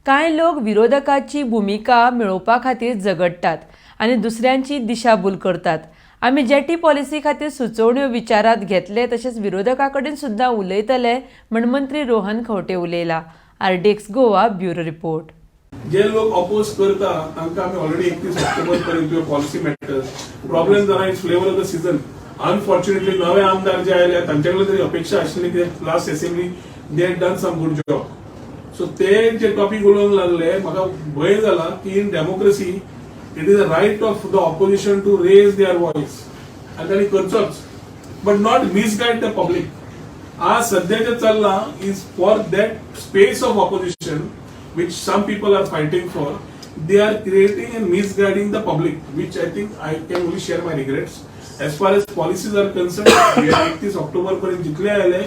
कांय लोक विरोधकाची भूमिका मेळोवपा खातीर झगडटात आनी दुसऱ्यांची दिशाभूल करतात. आमी जेटी पॉलिसी खातीर सुचोवण्यो विचारात घेतले तशेंच विरोधकां कडेन सुद्दां उलयतले म्हण मंत्री रोहन खंवटे उलयला. RDX Goa bureau report. जे लोक अपोज करता तांकां आमी ऑलरेडी 31 ऑक्टोबर पर्यंत पॉलिसी मॅटर्स प्रॉब्लेम जाला it's flavour of the season. Unfortunately नवे आमदार जे आयले तांचे कडल्यान तरी अपेक्षा आशिल्ली की last assembly they had done some good job. So ते जे टॉपिक उलोवंक लागले म्हाका भंय जाला की in democracy it is a right of the opposition to raise their voice आनी तांणी करचोच but not misguide the public. आज सध्या जे चल्लां is for that space of opposition which some people are fighting for. They are creating and misguiding the public, which I think I can only share my regrets. As far as policies are concerned, we are 31 October पर्यंत जितले आयले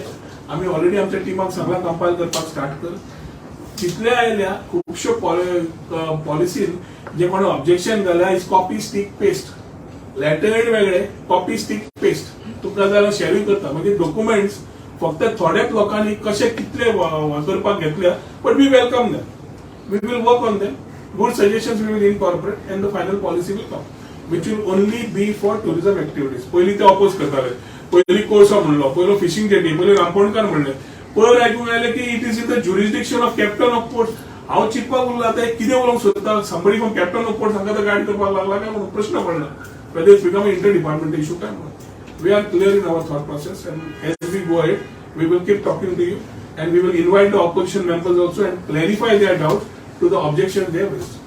आम्ही already आमच्या टीमाक सांगला compile करपाक start कर. जितले आयल्या खुबश्यो पॉलिसीन जे कोणी ऑब्जेक्शन घाल्या is copy stick paste. Letterhead वेगळे, कॉपी स्टिक पेस्ट. तुका जाल्यार शेअरिंग करता म्हणजे डॉक्युमेंट्स फक्त थोड्याच लोकांनी कशे कितले करपाक घेतल्या but we welcome them. We will work on them. Good suggestions we will incorporate and the final policy will come, which will only be for tourism activities. पहिली ते ऑपोज करताले. पहिली कोळसा म्हणलो, पहिलो फिशिंग जेटी, पहिले रामपोणकार म्हणले. पर आयकूंक आयले की it is in the jurisdiction of captain of port. हांव चिंतपाक उरलो आतां कितें उलोवंक सोदता. Somebody from captain of port हांकां गायड करपाक लागला काय म्हणून प्रश्न पडला. Whether it's become inter department issue काय म्हणून. We are clear in our thought process and as we go ahead we will keep talking to you and we will invite the opposition members also and clarify their doubts to the objections they have raised.